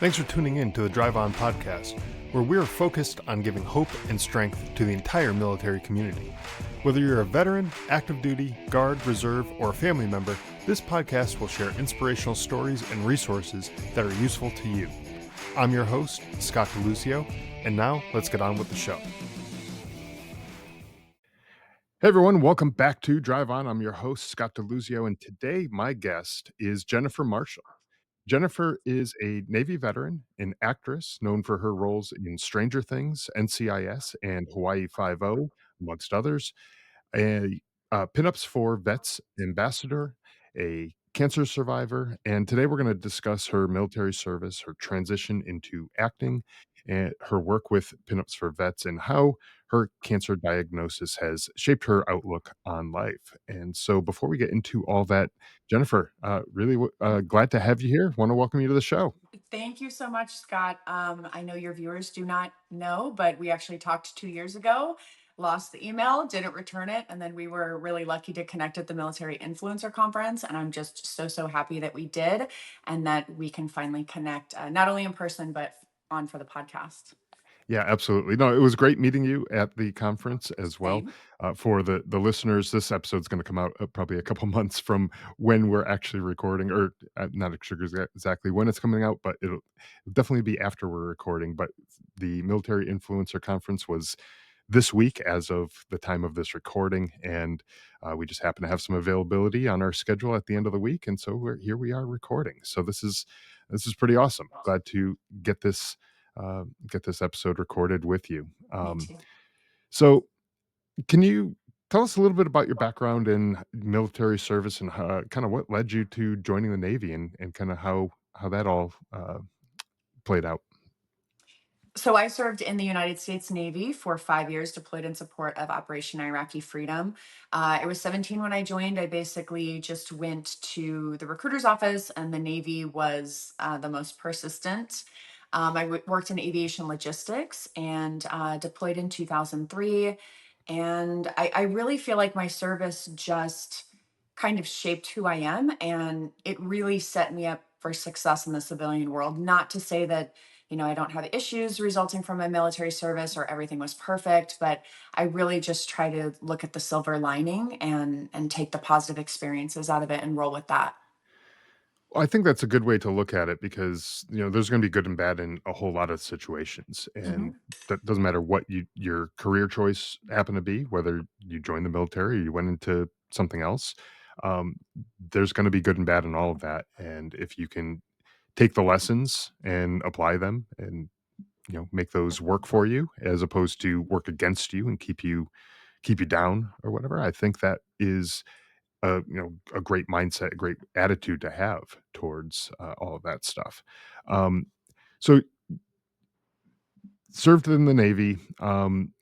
Thanks for tuning in to the Drive On podcast, where we are focused on giving hope and strength to the entire military community. Whether you're a veteran, active duty, guard, reserve, or a family member, this podcast will share inspirational stories and resources that are useful to you. I'm your host, Scott DeLucio, and now let's get on with the show. Hey everyone, welcome back to Drive On. I'm your host, Scott DeLucio, and today my guest is Jennifer Marshall. Jennifer is a Navy veteran and actress known for her roles in Stranger Things, NCIS, and Hawaii Five-0, amongst others. A Pinups for Vets ambassador, a cancer survivor, and today we're going to discuss her military service, her transition into acting, and her work with Pinups for Vets, and how her cancer diagnosis has shaped her outlook on life. And so, before we get into all that, Jennifer, glad to have you here. Want to welcome you to the show. Thank you so much, Scott. I know your viewers do not know, but we actually talked 2 years ago, lost the email, didn't return it, and then we were really lucky to connect at the Military Influencer Conference. And I'm just so happy that we did and that we can finally connect, not only in person, but on for the podcast. Yeah, absolutely. No, it was great meeting you at the conference as well. Same. For the listeners, this episode's going to come out probably a couple months from when we're actually recording, or not sure exactly when it's coming out, but it'll definitely be after we're recording. But the Military Influencer Conference was this week as of the time of this recording, and we just happen to have some availability on our schedule at the end of the week, and so we are recording. So this is pretty awesome. Glad to get this get this episode recorded with you. Me too. So, can you tell us a little bit about your background in military service and kind of what led you to joining the Navy and kind of how that all played out? So I served in the United States Navy for 5 years, deployed in support of Operation Iraqi Freedom. I was 17 when I joined. I basically just went to the recruiter's office, and the Navy was the most persistent. Worked in aviation logistics and deployed in 2003. And I really feel like my service just kind of shaped who I am, and it really set me up for success in the civilian world. Not to say that I don't have issues resulting from my military service or everything was perfect, but I really just try to look at the silver lining and take the positive experiences out of it and roll with that. Well, I think that's a good way to look at it because there's going to be good and bad in a whole lot of situations, and Hmm. that doesn't matter what your career choice happened to be, whether you joined the military or you went into something else. Um, there's going to be good and bad in all of that, and if you can take the lessons and apply them and make those work for you as opposed to work against you and keep you down or whatever, I think that is a great mindset, a great attitude to have towards all of that stuff. um, so served in the Navy, and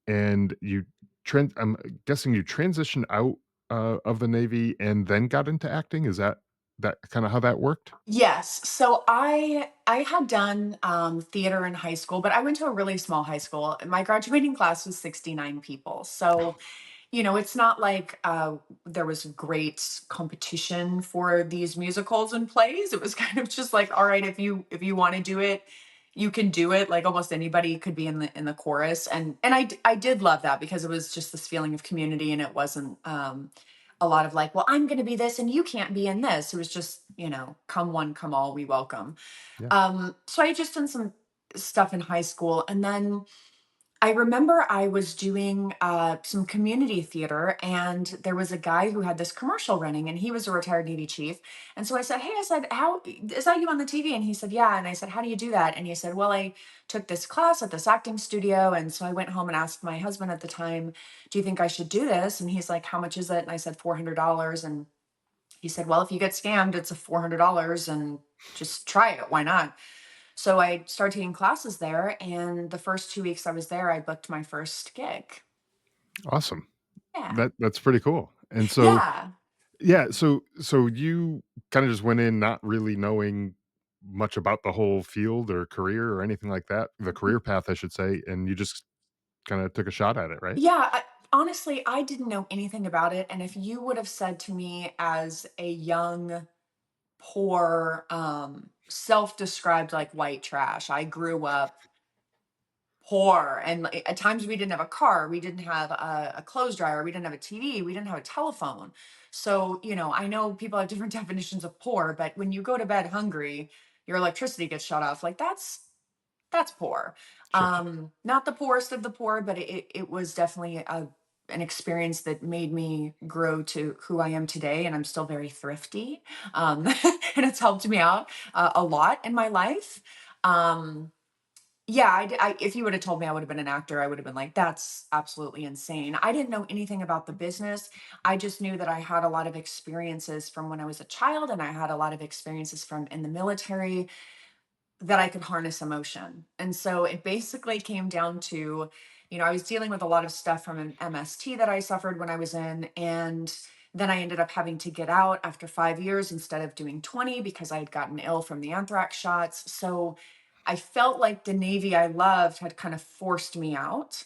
I'm guessing you transitioned out of the Navy and then got into acting. Is that kind of how that worked? Yes. So I had done theater in high school, but I went to a really small high school. My graduating class was 69 people. So it's not like there was great competition for these musicals and plays. It was kind of just like, all right, if you want to do it, you can do it. Like almost anybody could be in the chorus, and I did love that because it was just this feeling of community, and it wasn't a lot of like, well, I'm going to be this and you can't be in this. It was just come one, come all, we welcome. Yeah. So I had just done some stuff in high school, and then I remember I was doing some community theater, and there was a guy who had this commercial running, and he was a retired Navy chief. And so I said, "Hey," I said, "How is that you on the TV?" And he said, "Yeah." And I said, "How do you do that?" And he said, "Well, I took this class at this acting studio." And so I went home and asked my husband at the time, "Do you think I should do this?" And he's like, "How much is it?" And I said, $400. And he said, "Well, if you get scammed, it's a $400 and just try it. Why not?" So I started taking classes there, and the first 2 weeks I was there, I booked my first gig. Awesome. Yeah. That's pretty cool. And so, Yeah. yeah, so you kind of just went in not really knowing much about the whole field or career or anything like that, the career path, I should say, and you just kind of took a shot at it, right? Yeah. Honestly, I didn't know anything about it. And if you would have said to me as a young, poor, self-described like white trash. I grew up poor, and like, at times we didn't have a car, we didn't have a clothes dryer, we didn't have a TV, we didn't have a telephone. So, I know people have different definitions of poor, but when you go to bed hungry, your electricity gets shut off. Like that's poor. Sure. Not the poorest of the poor, but it was definitely an experience that made me grow to who I am today. And I'm still very thrifty. And it's helped me out a lot in my life. Um, yeah, if you would have told me I would have been an actor, I would have been like, that's absolutely insane. I didn't know anything about the business. I just knew that I had a lot of experiences from when I was a child, and I had a lot of experiences from in the military that I could harness emotion. And so it basically came down to, I was dealing with a lot of stuff from an MST that I suffered when I was in. And then I ended up having to get out after 5 years instead of doing 20 because I had gotten ill from the anthrax shots. So I felt like the Navy I loved had kind of forced me out.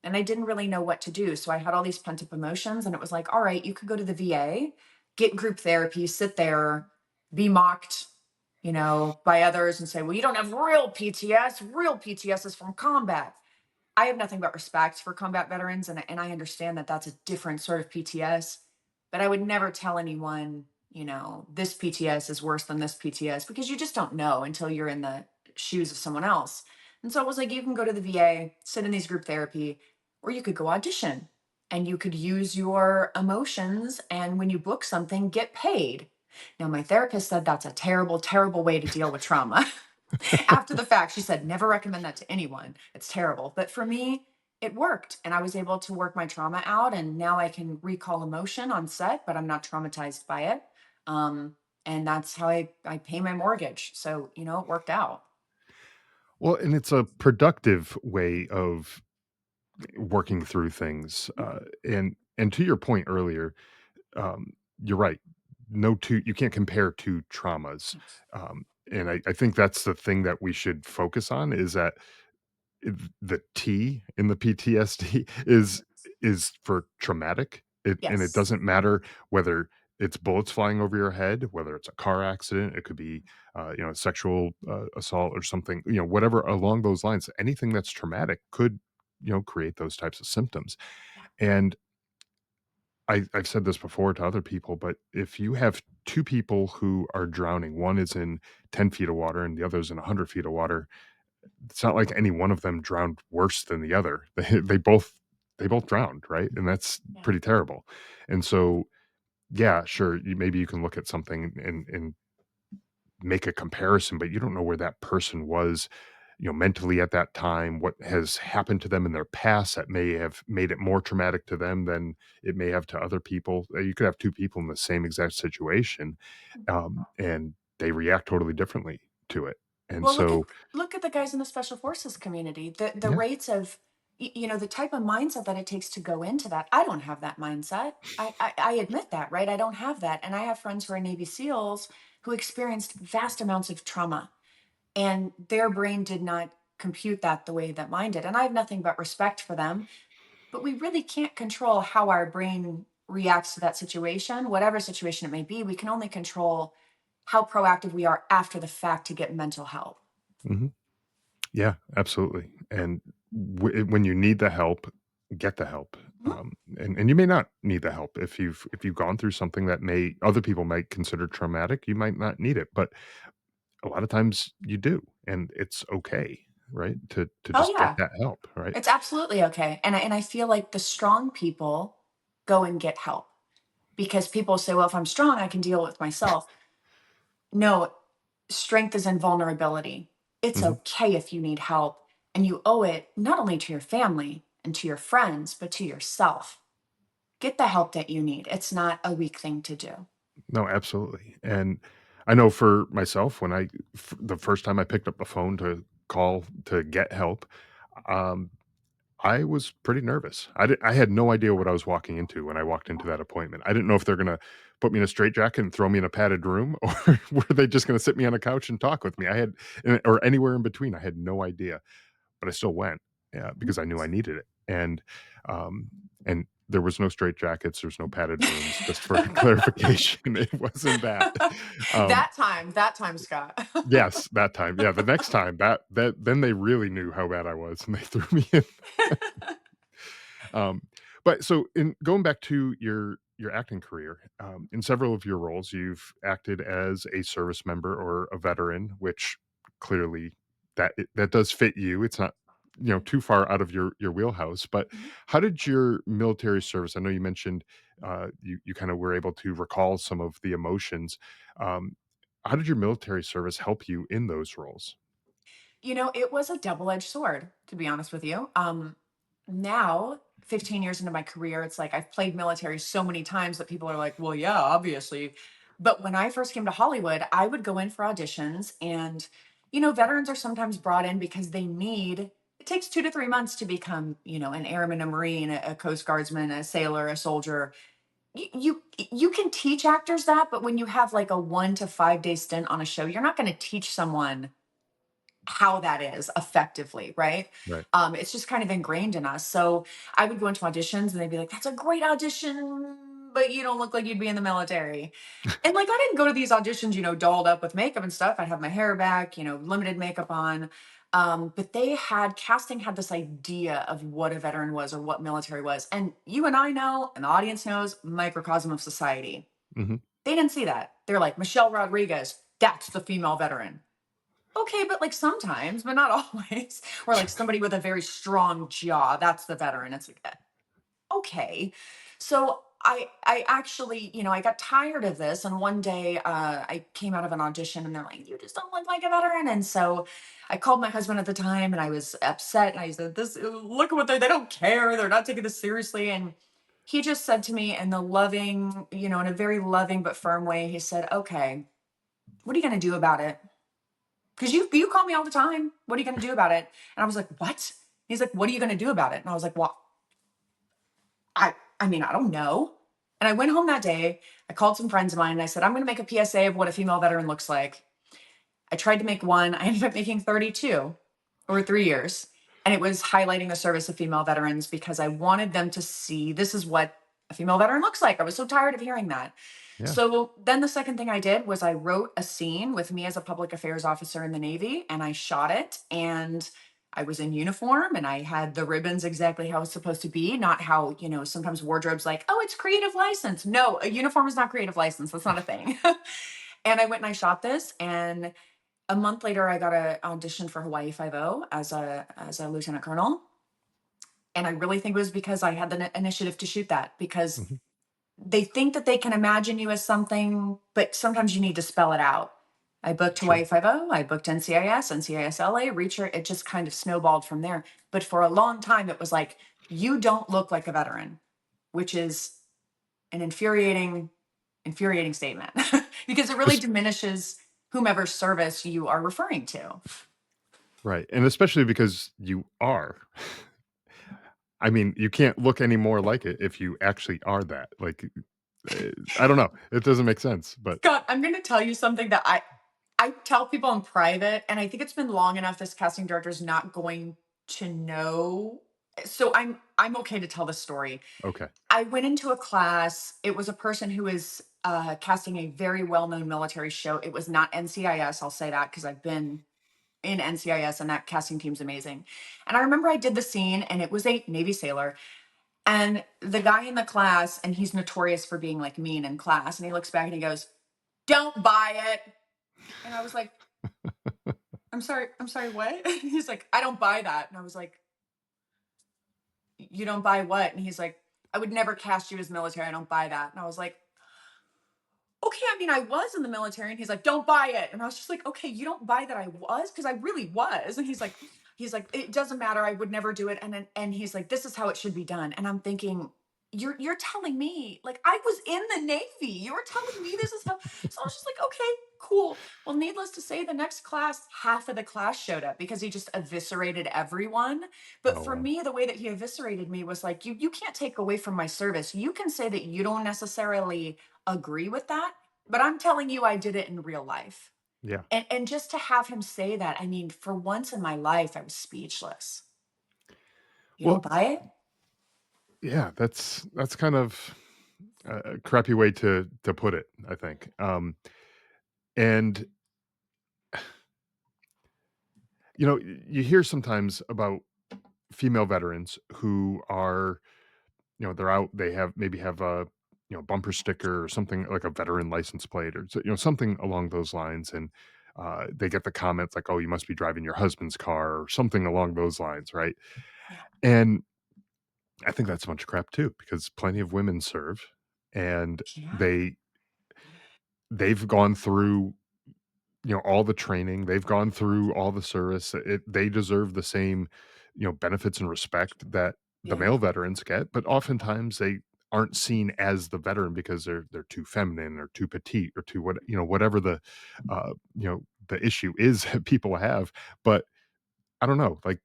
And I didn't really know what to do. So I had all these pent up emotions. And it was like, all right, you could go to the VA, get group therapy, sit there, be mocked, by others and say, well, you don't have real PTS. Real PTS is from combat. I have nothing but respect for combat veterans, and I understand that that's a different sort of PTS, but I would never tell anyone, this PTS is worse than this PTS because you just don't know until you're in the shoes of someone else. And so it was like, you can go to the VA, sit in these group therapy, or you could go audition and you could use your emotions. And when you book something, get paid. Now, my therapist said that's a terrible, terrible way to deal with trauma. After the fact, she said, never recommend that to anyone. It's terrible. But for me, it worked. And I was able to work my trauma out. And now I can recall emotion on set, but I'm not traumatized by it. Um, and that's how I pay my mortgage. So, it worked out. Well, and it's a productive way of working through things, and to your point earlier, you're right. No two you can't compare 2 traumas, and I think that's the thing that we should focus on is that the T in the PTSD is for traumatic. It Yes. doesn't matter whether it's bullets flying over your head, whether it's a car accident, it could be, sexual, assault or something, whatever along those lines. Anything that's traumatic could, create those types of symptoms. Yeah. And I've said this before to other people, but if you have 2 people who are drowning, one is in 10 feet of water and the other is in 100 feet of water, it's not like any one of them drowned worse than the other. They both drowned, right? And that's Yeah. pretty terrible. And so, yeah, sure, maybe you can look at something and make a comparison, but you don't know where that person was, mentally at that time, what has happened to them in their past that may have made it more traumatic to them than it may have to other people. You could have 2 people in the same exact situation, and they react totally differently to it. And Well, so, look at the guys in the special forces community. The yeah. rates of the type of mindset that it takes to go into that. I don't have that mindset. I admit that, right? I don't have that, and I have friends who are Navy SEALs who experienced vast amounts of trauma, and their brain did not compute that the way that mine did. And I have nothing but respect for them. But we really can't control how our brain reacts to that situation, whatever situation it may be. We can only control how proactive we are after the fact to get mental help. Mhm. Yeah, absolutely. And when you need the help, get the help. Mhm. And you may not need the help if you've gone through something that may other people might consider traumatic. You might not need it, but a lot of times you do, and it's okay, right? To Oh just get yeah, that help, right? it's absolutely okay. And I feel like the strong people go and get help because people say, well, if I'm strong, I can deal with myself. No, strength is in vulnerability. It's Mhm. okay if you need help, and you owe it not only to your family and to your friends, but to yourself. Get the help that you need. It's not a weak thing to do. No, absolutely. And I know for myself, when the first time I picked up the phone to call to get help, um, I was pretty nervous. I had no idea what I was walking into when I walked into that appointment. I didn't know if they're gonna put me in a straitjacket and throw me in a padded room, or were they just gonna sit me on a couch and talk with me? Or anywhere in between. I had no idea, but I still went, yeah, because I knew I needed it. Um, and there was no straitjackets, there's no padded rooms, just for clarification, it wasn't that. Um, that time, Scott. yes, that time. Yeah, the next time, then they really knew how bad I was, and they threw me in. Um, but so in going back to your acting career, in several of your roles, you've acted as a service member or a veteran, which clearly that does fit you. It's not, too far out of your wheelhouse. But Mhm. how did your military service? I know you mentioned you kind of were able to recall some of the emotions. Um, how did your military service help you in those roles? It was a double-edged sword, to be honest with you. Now, 15 years into my career, it's like I've played military so many times that people are like, well, yeah, obviously. But when I first came to Hollywood, I would go in for auditions, and, veterans are sometimes brought in because it takes 2 to 3 months to become, an airman, a Marine, a Coast Guardsman, a sailor, a soldier. You can teach actors that, but when you have like a 1 to 5 day stint on a show, you're not going to teach someone how that is effectively, right? Right. It's just kind of ingrained in us. So I would go into auditions and they'd be like, "That's a great audition, but you don't look like you'd be in the military." And like I didn't go to these auditions, dolled up with makeup and stuff. I'd have my hair back, limited makeup on. But casting had this idea of what a veteran was or what military was. And you and I know, and the audience knows, microcosm of society. Hmm. They didn't see that. They're like, Michelle Rodriguez, that's the female veteran. Okay, but like sometimes, but not always. Or like somebody with a very strong jaw, that's the veteran. It's like, okay. So I actually, I got tired of this. And one day I came out of an audition and they're like, you just don't look like a veteran. And so I called my husband at the time and I was upset. And I said, look at what they don't care. They're not taking this seriously. And he just said to me in the loving, in a very loving but firm way, he said, okay, what are you going to do about it? Because you call me all the time. What are you going to do about it? And I was like, what? He's like, what are you going to do about it? And I was like, well, I mean, I don't know. And I went home that day. I called some friends of mine and I said, I'm going to make a PSA of what a female veteran looks like. I tried to make one. I ended up making 32 over 3 years. And it was highlighting the service of female veterans because I wanted them to see this is what a female veteran looks like. I was so tired of hearing that. Yeah. So then the second thing I did was I wrote a scene with me as a public affairs officer in the Navy and I shot it. And I was in uniform and I had the ribbons exactly how it's supposed to be, not how, sometimes wardrobe's like, oh, it's creative license. No, a uniform is not creative license. That's not a thing. And I went and I shot this. And a month later, I got an audition for Hawaii Five O as a lieutenant colonel. And I really think it was because I had the initiative to shoot that because Hmm. they think that they can imagine you as something, but sometimes you need to spell it out. I booked Sure. Hawaii Five O, I booked NCIS, NCIS LA, Reacher. It just kind of snowballed from there. But for a long time, it was like, you don't look like a veteran, which is an infuriating statement because it really diminishes whomever service you are referring to. Right, and especially because you are. I mean, you can't look any more like it if you actually are that, like, I don't know, it doesn't make sense, but Scott, I'm going to tell you something that I tell people in private, and I think it's been long enough. This casting director is not going to know, so I'm okay to tell the story. okay. I went into a class. It was a person who is casting a very well known military show. It was not NCIS. I'll say that because I've been in NCIS, and that casting team's amazing. And I remember I did the scene, and it was a Navy sailor. And the guy in the class, and he's notorious for being like mean in class, and he looks back and he goes, "Don't buy it." And I was like, I'm sorry, what?" He's like, "I don't buy that." And I was like, "You don't buy what?" And he's like, "I would never cast you as military. I don't buy that." And I was like, okay, I mean, I was in the military. And he's like, "Don't buy it." And I was just like, okay, you don't buy that I was? Because I really was. And he's like, "It doesn't matter. I would never do it." And he's like, "This is how it should be done." And I'm thinking, you're telling me, like, I was in the Navy. You're telling me this is how. So I was just like, okay, cool. Well, needless to say, the next class, half of the class showed up because he just eviscerated everyone. But Oh, for wow. me, the way that he eviscerated me was like, you can't take away from my service. You can say that you don't necessarily agree with that, but I'm telling you I did it in real life. Yeah. And just to have him say that, I mean, for once in my life, I was speechless. You Well, don't buy it? Yeah, that's kind of a crappy way to put it, I think. And you hear sometimes about female veterans who are, they're out, they have a, bumper sticker or something like a veteran license plate or something along those lines, and they get the comments like, "Oh, you must be driving your husband's car," or something along those lines, right? Yeah. And I think that's a bunch of crap too, because plenty of women serve, and Yeah. they've gone through, all the training, they've gone through all the service. They deserve the same, benefits and respect that the Yeah. male veterans get, but oftentimes they aren't seen as the veteran because they're too feminine or too petite or too whatever the issue is that people have. But I don't know, like,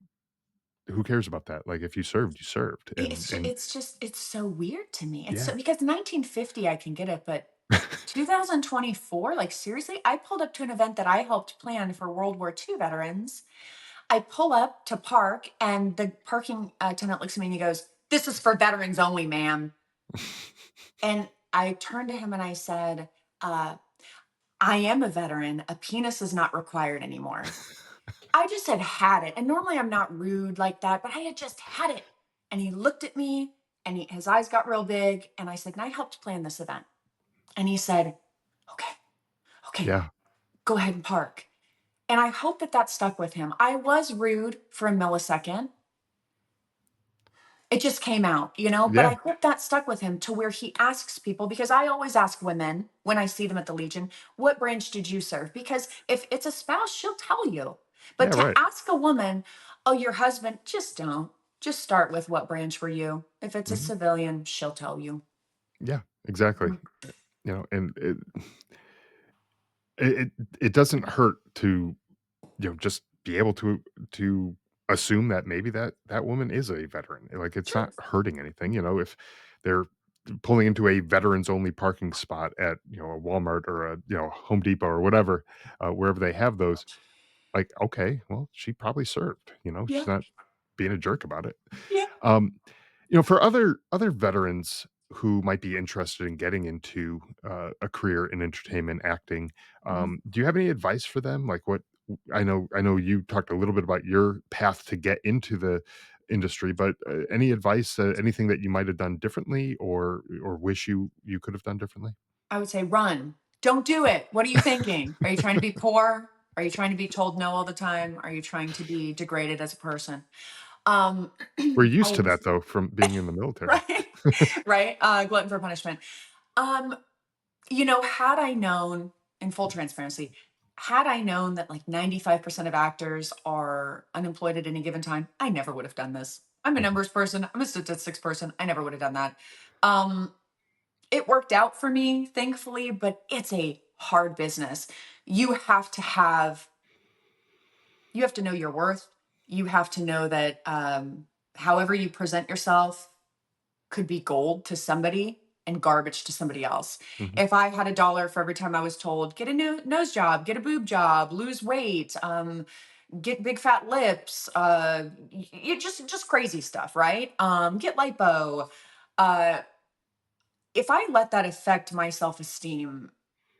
who cares about that? Like, if you served, you served, and It's so weird to me. It's yeah. so, because 1950 I can get it, but 2024, like seriously, I pulled up to an event that I helped plan for World War II veterans. I pull up to park, and the parking attendant looks at me and he goes, "This is for veterans only, ma'am." And I turned to him and I said, uh, "I am a veteran. A penis is not required anymore." I just had it. And normally I'm not rude like that, but I had just had it. And he looked at me, and his eyes got real big. And I said, "And I helped plan this event." And he said, "Okay, okay, Yeah. go ahead and park." And I hope that that stuck with him. I was rude for a millisecond. It just came out, but Yeah. I hope that stuck with him to where he asks people, because I always ask women when I see them at the Legion, "What branch did you serve?" Because if it's a spouse, she'll tell you. But Yeah, to right. ask a woman, "Oh, your husband," just don't. Just start with, "What branch were you?" If it's a Mhm. civilian, she'll tell you. Yeah, exactly. Mhm. And it it doesn't hurt to, just be able to assume that maybe that woman is a veteran. Like, it's Sure. not hurting anything, if they're pulling into a veterans only parking spot at, a Walmart or a, Home Depot or whatever, wherever they have those. Like, okay, well, she probably served, she's Yeah. not being a jerk about it. Yeah. Um, for other veterans who might be interested in getting into a career in entertainment acting, Mhm. do you have any advice for them? Like, what I know you talked a little bit about your path to get into the industry, but any advice, anything that you might have done differently, or wish you could have done differently? I would say, "Run. Don't do it. What are you thinking? Are you trying to be poor? Are you trying to be told no all the time? Are you trying to be degraded as a person?" Um, We're I used to would, that though from being in the military. right, right, glutton for punishment. Um, had I known, in full transparency, had I known that like 95% of actors are unemployed at any given time, I never would have done this. I'm a Mhm, numbers person. I'm a statistics person. I never would have done that. Um, it worked out for me, thankfully, but it's a hard business. You have to have, you have to know your worth. You have to know that however you present yourself could be gold to somebody and garbage to somebody else. mhm. If I had a dollar for every time I was told, "Get a new nose job, get a boob job, lose weight, get big fat lips," you just crazy stuff, right? Get lipo. Uh, if I let that affect my self esteem,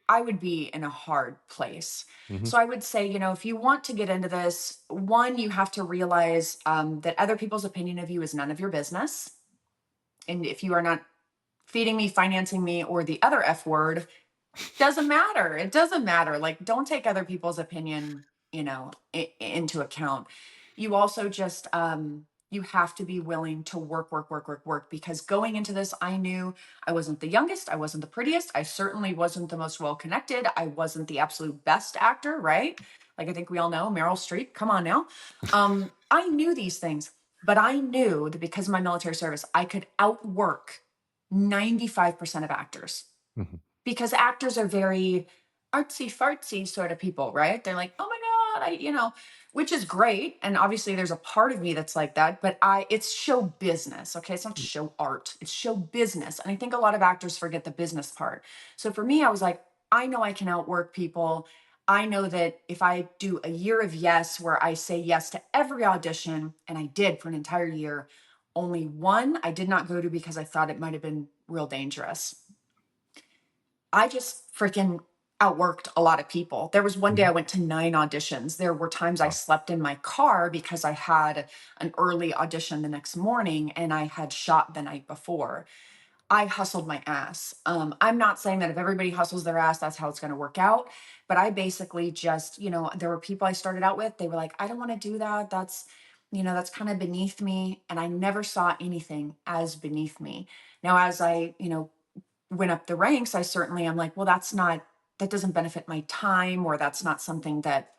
I would be in a hard place. Mhm, So I would say, if you want to get into this, one, you have to realize that other people's opinion of you is none of your business. And if you are not feeding me, financing me, or the other F word, doesn't matter. It doesn't matter. Like, don't take other people's opinion, into account. You also just you have to be willing to work, work, work, work, work. Because going into this, I knew I wasn't the youngest, I wasn't the prettiest, I certainly wasn't the most well connected, I wasn't the absolute best actor, right? Like I think we all know Meryl Streep. Come on now. I knew these things, but I knew that because of my military service, I could outwork 95% of actors, mhm. because actors are very artsy fartsy sort of people, right? They're like, "Oh my God," which is great. And obviously there's a part of me that's like that, but it's show business. Okay. It's not show art, it's show business. And I think a lot of actors forget the business part. So for me, I was like, I know I can outwork people. I know that if I do a year of yes, where I say yes to every audition, and I did for an entire year, only one I did not go to because I thought it might have been real dangerous. I just freaking outworked a lot of people. There was one day I Mhm. went to 9 auditions. There were times I Wow. slept in my car because I had an early audition the next morning and I had shot the night before. I hustled my ass. I'm not saying that if everybody hustles their ass, that's how it's going to work out. But I basically just, there were people I started out with, they were like, I don't want to do that. That's kind of beneath me. And I never saw anything as beneath me. Now, as I, went up the ranks, I certainly am like, well, that doesn't benefit my time, or that's not something that,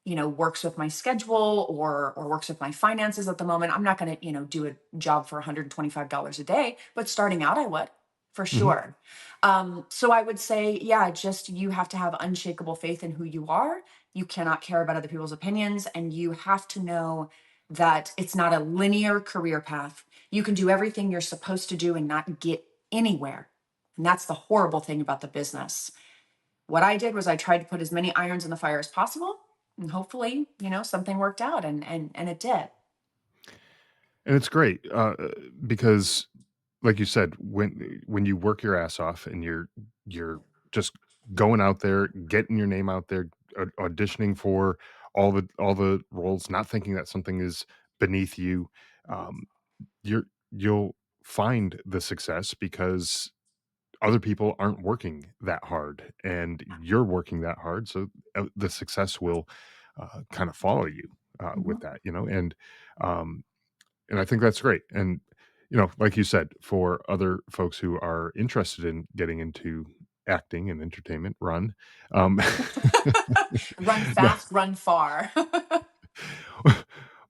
works with my schedule or works with my finances at the moment. I'm not going to, do a job for $125 a day, but starting out, I would for Mhm. sure. So I would say, yeah, just you have to have unshakable faith in who you are. You cannot care about other people's opinions, and you have to know that it's not a linear career path. You can do everything you're supposed to do and not get anywhere. And that's the horrible thing about the business. What I did was I tried to put as many irons in the fire as possible. And hopefully, something worked out, and it did. And it's great, because like you said, when you work your ass off and you're just going out there, getting your name out there, auditioning for all the roles, not thinking that something is beneath you, um, you'll find the success because other people aren't working that hard, and you're working that hard, so the success will kind of follow you with Mhm. that, um, and I think that's great. And, like you said, for other folks who are interested in getting into acting and entertainment, run. Um, Run no, fast, run far.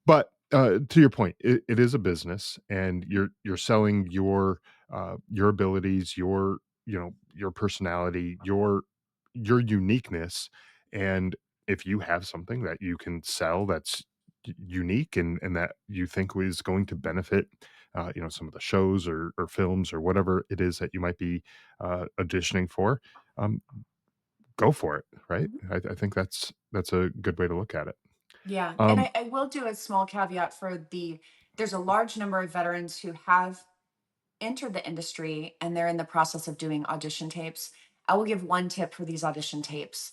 but to your point, it is a business, and you're selling your abilities, your personality, your uniqueness, and if you have something that you can sell that's unique and that you think is going to benefit some of the shows or films or whatever it is that you might be auditioning for, um, go for it, right? I think that's a good way to look at it. Yeah. And um, I will do a small caveat there's a large number of veterans who have entered the industry and they're in the process of doing audition tapes. I will give one tip for these audition tapes.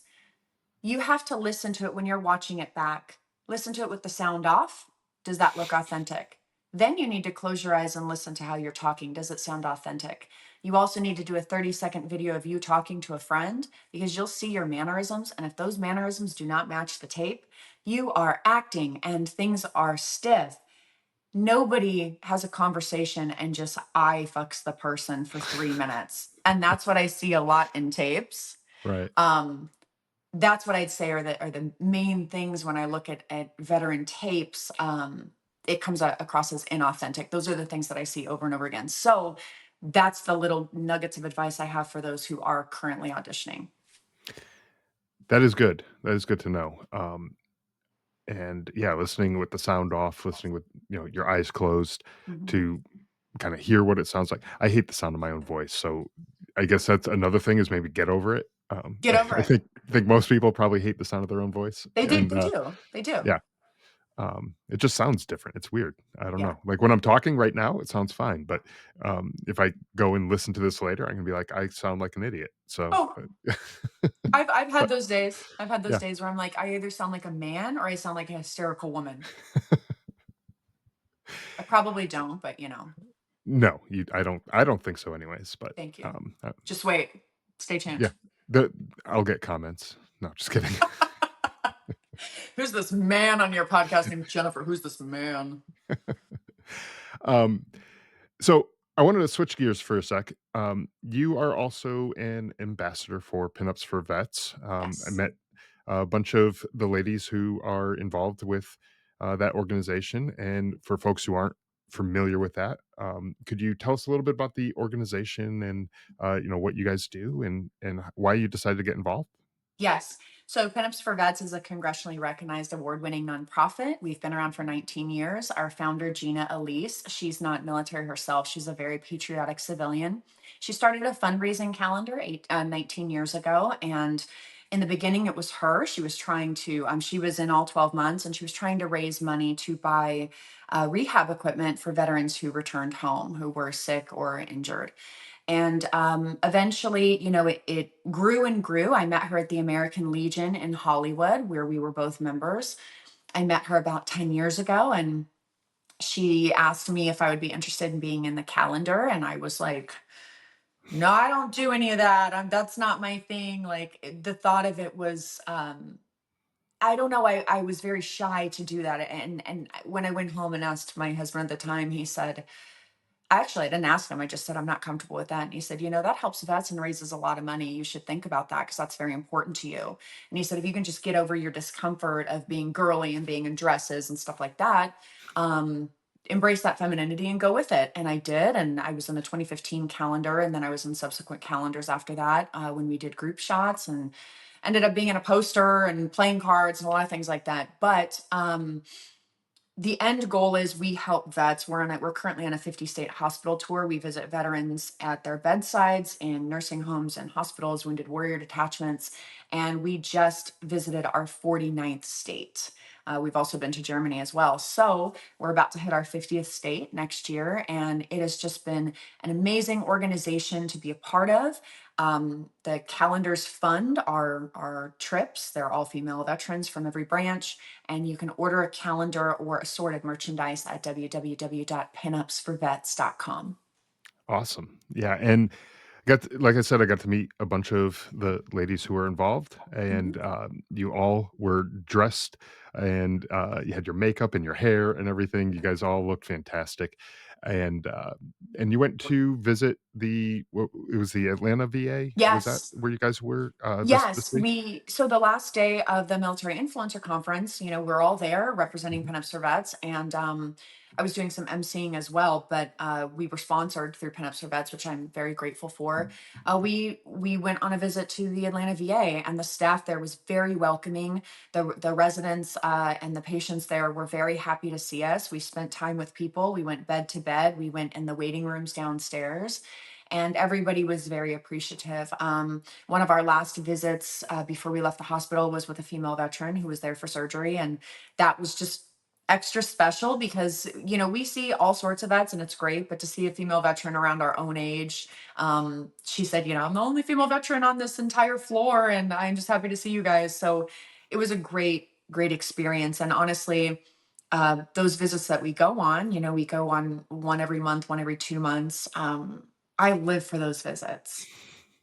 You have to listen to it when you're watching it back. Listen to it with the sound off. Does that look authentic? Then you need to close your eyes and listen to how you're talking. Does it sound authentic? You also need to do a 30-second video of you talking to a friend, because you'll see your mannerisms. And if those mannerisms do not match the tape, you are acting and things are stiff. Nobody has a conversation and just eye fucks the person for 3 minutes. And that's what I see a lot in tapes. right. Um, that's what I'd say are the main things when I look at veteran tapes. It comes across as inauthentic. Those are the things that I see over and over again. So that's the little nuggets of advice I have for those who are currently auditioning. That is good. That is good to know. And yeah, listening with the sound off, listening with your eyes closed Mhm. to kind of hear what it sounds like. I hate the sound of my own voice, so I guess that's another thing is maybe get over it. Get over I it. think most people probably hate the sound of their own voice, They do. and They do. They do. yeah, it just sounds different. It's weird. I don't Yeah. know. Like when I'm talking right now, it sounds fine, but if I go and listen to this later, I'm gonna be like, I sound like an idiot. So, Oh, I've had but those days. I've had those yeah. days where I'm like, I either sound like a man or I sound like a hysterical woman. I probably don't, but No, I don't think so anyways, but, thank you. um, Just wait. Stay yeah, tuned. the I'll get comments. No, just kidding. Who's this man on your podcast named Jennifer? Who's this man? Um, so I wanted to switch gears for a sec. You are also an ambassador for Pinups for Vets. I Yes. met a bunch of the ladies who are involved with that organization, and for folks who aren't familiar with that, could you tell us a little bit about the organization and what you guys do and why you decided to get involved? Yes. So Pinups for Vets is a congressionally recognized award-winning nonprofit. We've been around for 19 years. Our founder, Gina Elise, she's not military herself. She's a very patriotic civilian. She started a fundraising calendar 19 years ago, and In the beginning, it was her. She was trying to, she was in all 12 months and she was trying to raise money to buy rehab equipment for veterans who returned home, who were sick or injured. And eventually, it grew and grew. I met her at the American Legion in Hollywood, where we were both members. I met her about 10 years ago, and she asked me if I would be interested in being in the calendar. And I was like, no, I don't do any of that. That's not my thing. Like the thought of it was, I don't know. I was very shy to do that. And when I went home and asked my husband at the time, he said, actually, I didn't ask him. I just said, I'm not comfortable with that. And he said, that helps vets and raises a lot of money. You should think about that because that's very important to you. And he said, if you can just get over your discomfort of being girly and being in dresses and stuff like that, um, embrace that femininity and go with it. And I did. And I was in the 2015 calendar. And then I was in subsequent calendars after that when we did group shots and ended up being in a poster and playing cards and a lot of things like that. But, the end goal is we help vets. We're currently on a 50-state hospital tour. We visit veterans at their bedsides in nursing homes and hospitals, wounded warrior detachments, and we just visited our 49th state. We've also been to Germany as well. So we're about to hit our 50th state next year, and it has just been an amazing organization to be a part of. The calendars fund our trips. They're all female veterans from every branch, and you can order a calendar or assorted merchandise at www.pinupsforvets.com. Awesome. Yeah, and like I said, I got to meet a bunch of the ladies who were involved, Mhm. and, you all were dressed, and, you had your makeup and your hair and everything. You guys all looked fantastic, and, you went to visit it was the Atlanta VA? Was that Yes. where you guys were, this Yes, week? so the last day of the military influencer conference, we're all there representing Mhm. Pinups for Vets, and I was doing some emceeing as well, but we were sponsored through Pinups for Vets, which I'm very grateful for. We went on a visit to the Atlanta VA, and the staff there was very welcoming. The residents and the patients there were very happy to see us. We spent time with people. We went bed to bed. We went in the waiting rooms downstairs. And everybody was very appreciative. One of our last visits before we left the hospital was with a female veteran who was there for surgery. And that was just extra special because, we see all sorts of vets and it's great, but to see a female veteran around our own age, she said, I'm the only female veteran on this entire floor and I'm just happy to see you guys. So it was a great, great experience. And honestly, those visits that we go on one every month, one every 2 months. I live for those visits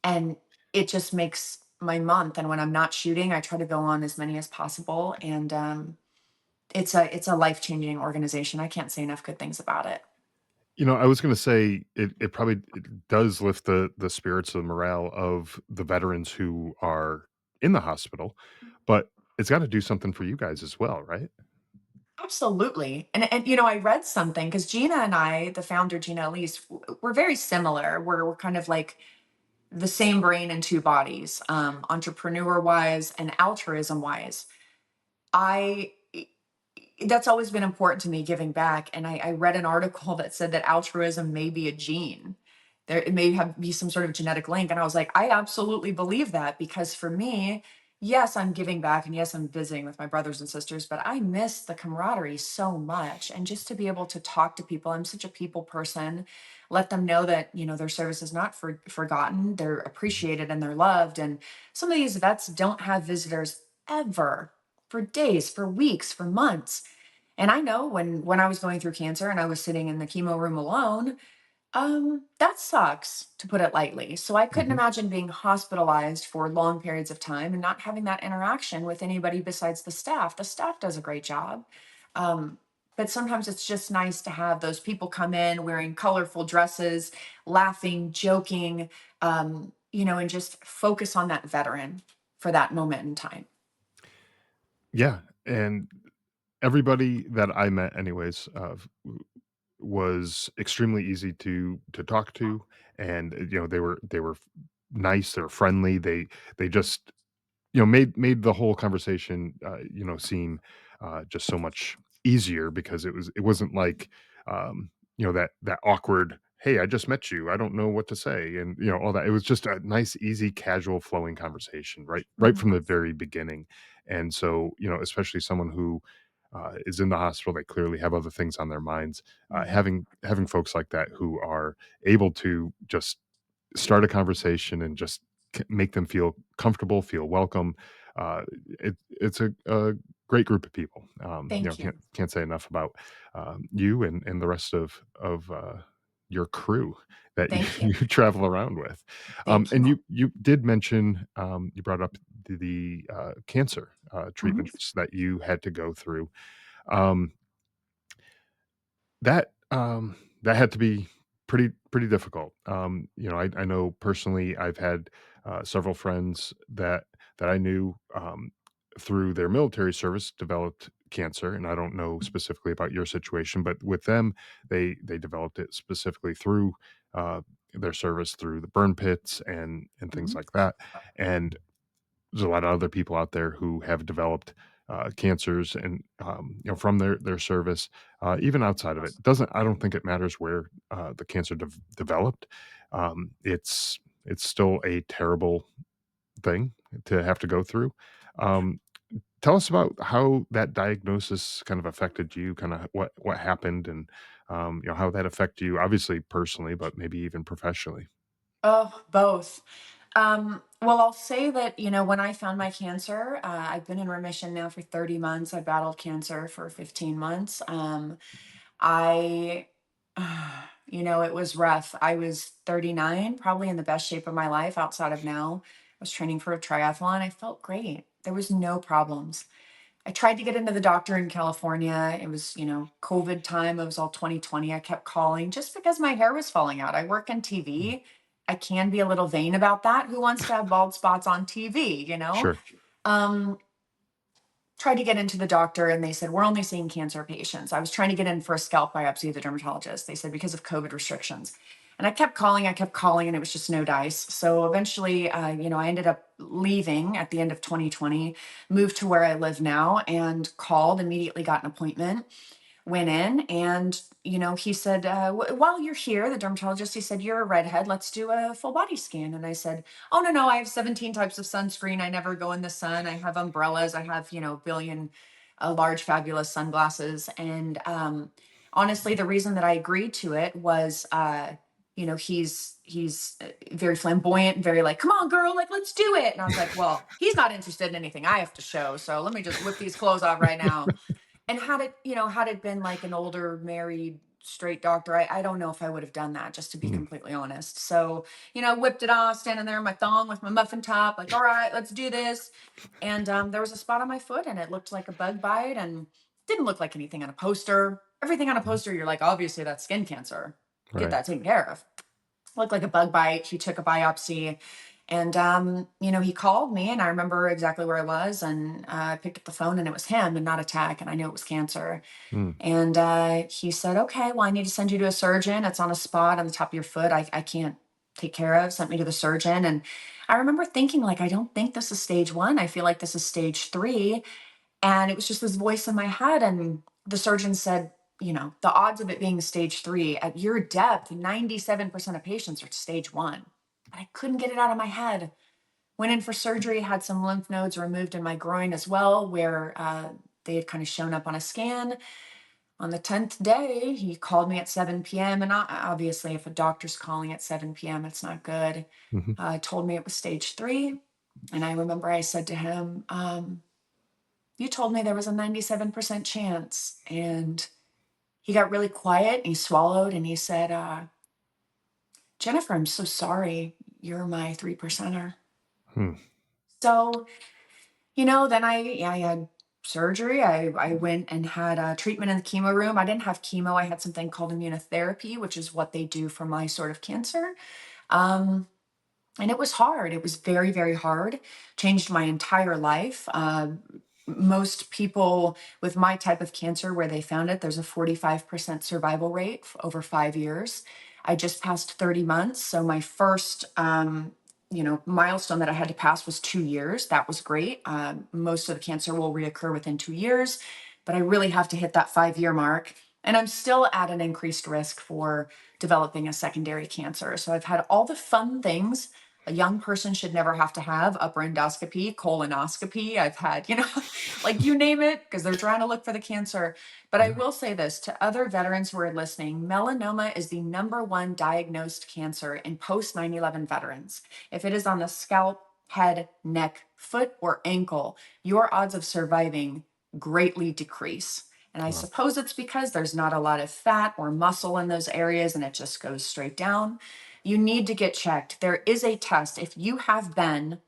and it just makes my month. And when I'm not shooting, I try to go on as many as possible. And it's a life changing organization. I can't say enough good things about it. I was gonna say it probably it does lift the spirits, the morale of the veterans who are in the hospital, but it's gotta do something for you guys as well, right? Absolutely. And I read something because Gina and I, the founder Gina Elise, we're very similar. We're kind of like the same brain and two bodies, entrepreneur wise and altruism wise. I that's always been important to me, giving back. And I read an article that said that altruism may be a gene. There it may be some sort of genetic link. And I was like, I absolutely believe that because for me, yes, I'm giving back and yes, I'm visiting with my brothers and sisters, but I miss the camaraderie so much. And just to be able to talk to people, I'm such a people person, let them know that, their service is not forgotten, they're appreciated and they're loved. And some of these vets don't have visitors ever for days, for weeks, for months. And I know when I was going through cancer and I was sitting in the chemo room alone, that sucks to put it lightly. So I couldn't Mhm. imagine being hospitalized for long periods of time and not having that interaction with anybody besides the staff. The staff does a great job. Um, but sometimes it's just nice to have those people come in wearing colorful dresses, laughing, joking, and just focus on that veteran for that moment in time. Yeah, and everybody that I met anyways, was extremely easy to talk to, and, they were nice, they were friendly, they just, made the whole conversation, seem, just so much easier because it wasn't like, that awkward "Hey, I just met you. I don't know what to say," and, all that. It was just a nice, easy, casual, flowing conversation right Mhm. from the very beginning, and so, especially someone who, is in the hospital, they clearly have other things on their minds, Mhm. having folks like that who are able to just start a conversation and just make them feel comfortable, feel welcome. It's a great group of people. Thank Can't you. say enough about you and the rest of your crew that you, Thank you. you travel around with. Thank And you. you did mention you brought up the cancer Mhm. treatments that you had to go through. Um, that had to be pretty difficult. I know personally I've had, several friends that I knew, through their military service developed cancer, and I don't know specifically about your situation, but with them, they developed it specifically through, uh, their service through the burn pits and things Mhm. like that, and there's a lot of other people out there who have developed cancers and from their service, even outside of it. Doesn't I don't think it matters where the cancer developed. It's still a terrible thing to have to go through. Um, Tell us about how that diagnosis kind of affected you, kind of what happened, and how that affected you. Obviously personally, but maybe even professionally. Oh, both. Well, I'll say that, when I found my cancer, I've been in remission now for 30 months. I battled cancer for 15 months. I, it was rough. I was 39, probably in the best shape of my life outside of now. I was training for a triathlon. I felt great. There was no problems. I tried to get into the doctor in California. It was, COVID time. It was all 2020. I kept calling just because my hair was falling out. I work in Mm. TV. I can be a little vain about that. Who wants to have bald spots on TV? Sure. Um, Tried to get into the doctor and they said, we're only seeing cancer patients. I was trying to get in for a scalp biopsy at the dermatologist. They said, because of COVID restrictions. And I kept calling, and it was just no dice. So eventually, I ended up leaving at the end of 2020, moved to where I live now, and called, immediately got an appointment, went in, and he said, while you're here, the dermatologist, he said, you're a redhead, let's do a full body scan. And I said, oh, no, I have 17 types of sunscreen, I never go in the sun, I have umbrellas, I have billion large fabulous sunglasses. And honestly, the reason that I agreed to it was he's very flamboyant, very like, come on girl, like let's do it. And I was like, well, he's not interested in anything I have to show, so let me just whip these clothes off right now. And had it been like an older married straight doctor, I don't know if I would have done that, just to be Mm. completely honest. So, whipped it off, standing there in my thong with my muffin top, like, all right, let's do this. And there was a spot on my foot and it looked like a bug bite and didn't look like anything on a poster. Everything on a Mhm. poster, you're like, obviously that's skin cancer. Get Right. that taken care of. Looked like a bug bite. He took a biopsy, and he called me, and I remember exactly where I was, and I picked up the phone, and it was him, and not a tech, and I knew it was cancer. Mm. And he said, "Okay, well, I need to send you to a surgeon. It's on a spot on the top of your foot. I can't take care of." Sent me to the surgeon, and I remember thinking, like, I don't think this is stage one. I feel like this is stage three. And it was just this voice in my head. And the surgeon said, the odds of it being stage three at your depth, 97% of patients are stage one. And I couldn't get it out of my head. Went in for surgery, had some lymph nodes removed in my groin as well, where they had kind of shown up on a scan. On the 10th day, he called me at 7 p.m. And obviously, if a doctor's calling at 7 p.m., it's not good. Mhm. Told me it was stage three. And I remember I said to him, you told me there was a 97% chance. And he got really quiet and he swallowed and he said, Jennifer, I'm so sorry. You're my three percenter. Hmm. So, then I had surgery. I went and had treatment in the chemo room. I didn't have chemo. I had something called immunotherapy, which is what they do for my sort of cancer. Um, and it was hard. It was very, very hard. Changed my entire life. Most people with my type of cancer, where they found it, there's a 45% survival rate for over 5 years. I just passed 30 months. So my first, milestone that I had to pass was 2 years. That was great. Most of the cancer will reoccur within 2 years, but I really have to hit that 5 year mark. And I'm still at an increased risk for developing a secondary cancer. So I've had all the fun things a young person should never have to have: upper endoscopy, colonoscopy. I've had, like you name it, because they're trying to look for the cancer. But I Yeah. will say this to other veterans who are listening: melanoma is the number one diagnosed cancer in post 9/11 veterans. If it is on the scalp, head, neck, foot, or ankle, your odds of surviving greatly decrease. And I Wow. suppose it's because there's not a lot of fat or muscle in those areas and it just goes straight down. You need to get checked. There is a test. If you have been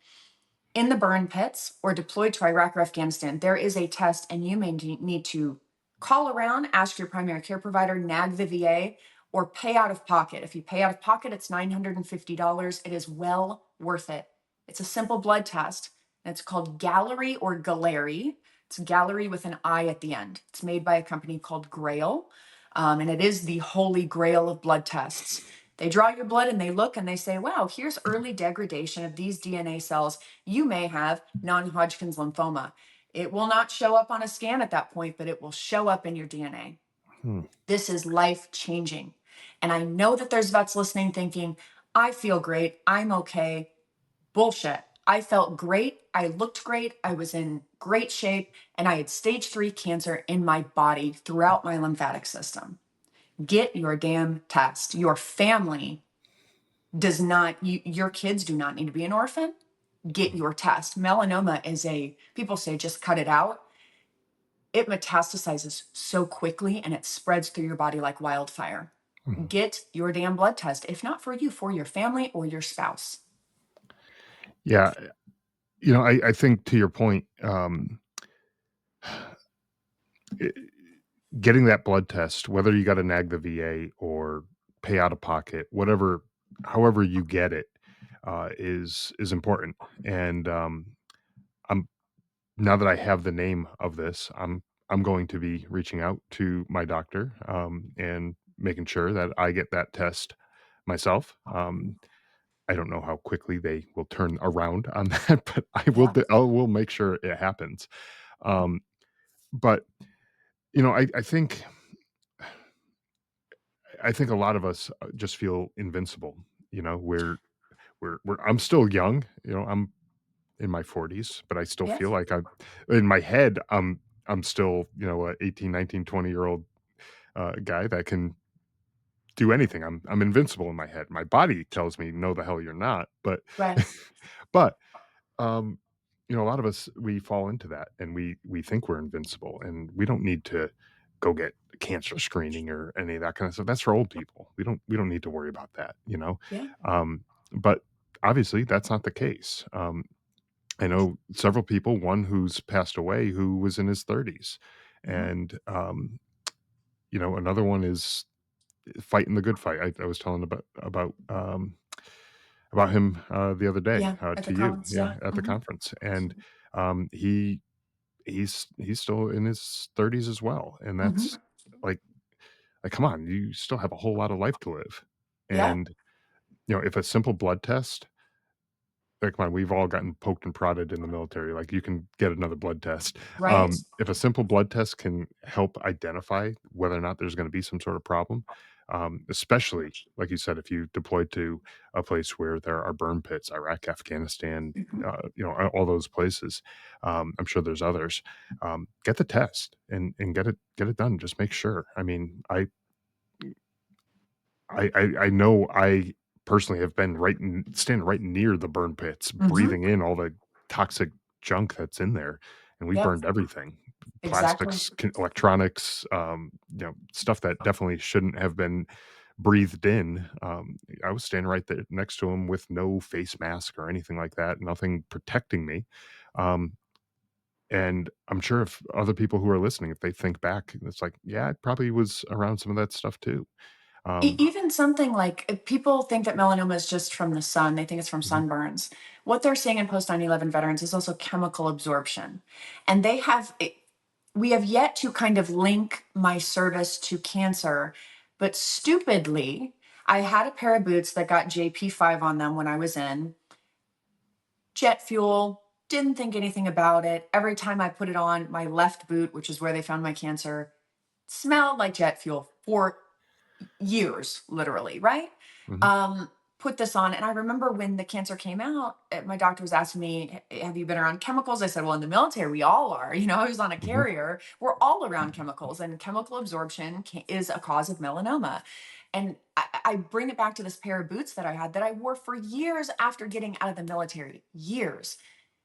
in the burn pits or deployed to Iraq or Afghanistan, there is a test, and you may need to call around, ask your primary care provider, nag the VA, or pay out of pocket. If you pay out of pocket, it's $950. It is well worth it. It's a simple blood test, and it's called Gallery or Galleri. It's Gallery with an I at the end. It's made by a company called Grail, and it is the holy grail of blood tests. They draw your blood and they look and they say, wow, here's early degradation of these DNA cells. You may have non-Hodgkin's lymphoma. It will not show up on a scan at that point, but it will show up in your DNA. Hmm. This is life changing. And I know that there's vets listening thinking, I feel great, I'm okay. Bullshit. I felt great, I looked great, I was in great shape, and I had stage 3 cancer in my body throughout my lymphatic system. Get your damn test. Your family does not, your kids do not need to be an orphan. Get your test. Melanoma is people say just cut it out. It metastasizes so quickly and it spreads through your body like wildfire. Mhm. Get your damn blood test, if not for you, for your family or your spouse. Yeah, I think to your point, i getting that blood test, whether you gotta nag the VA or pay out of pocket, whatever however you get it, is important, and, I'm now that I have the name of this, I'm going to be reaching out to my doctor, and making sure that I get that test myself. I don't know how quickly they will turn around on that, but Yeah. I will make sure it happens. Um, but, I think a lot of us, just feel invincible, you know, we're I'm still young, I'm in my 40s, but I still feel Yes. like I'm in my head, I'm still, a 18, 19, 20-year-old, guy that can do anything. I'm invincible in my head. My body tells me, "No, the hell you're not," but Right. but, um, a lot of us, we fall into that, and we think we're invincible, and we don't need to go get cancer screening or any of that kind of stuff. That's for old people. We don't need to worry about that, you know? Yeah. But obviously, that's not the case. I know several people, one who's passed away who was in his 30s, Mhm. and, another one is fighting the good fight. I was telling about him, the other day, Yeah. At the to you, conference. yeah, Yeah. at the Hmm. conference, and, he's still in his 30s as well, and that's Hmm. like come on, you still have a whole lot of life to live, Yeah. and, if a simple blood test. Like, come on, we've all gotten poked and prodded in the military, like, you can get another blood test. Right. If a simple blood test can help identify whether or not there's gonna be some sort of problem, especially, like you said, if you deployed to a place where there are burn pits, Iraq, Afghanistan, Mhm. all those places, I'm sure there's others, get the test and get it done, just make sure. I mean, I know I personally have been standing right near the burn pits, Mhm. breathing in all the toxic junk that's in there, and we Yep. burned everything. Exactly. Plastics, electronics, stuff that definitely shouldn't have been breathed in. I was standing right there next to him with no face mask or anything like that, nothing protecting me. Um, and I'm sure if other people who are listening, if they think back, it's like, yeah, I probably was around some of that stuff too. Um, Even something like people think that melanoma is just from the sun, they think it's from mhm, sunburns. What they're seeing in post 9/11 veterans is also chemical absorption. And we have yet to kind of link my service to cancer, but stupidly, I had a pair of boots that got JP5 on them when I was in jet fuel, didn't think anything about it. Every time I put it on my left boot, which is where they found my cancer, smelled like jet fuel for years, literally, right? Mhm, Um, put this on. And I remember when the cancer came out, my doctor was asking me, Have you been around chemicals? I said, well, in the military, we all are. I was on a mhm. carrier. We're all around chemicals, and chemical absorption is a cause of melanoma. And I bring it back to this pair of boots that I had that I wore for years after getting out of the military. Years.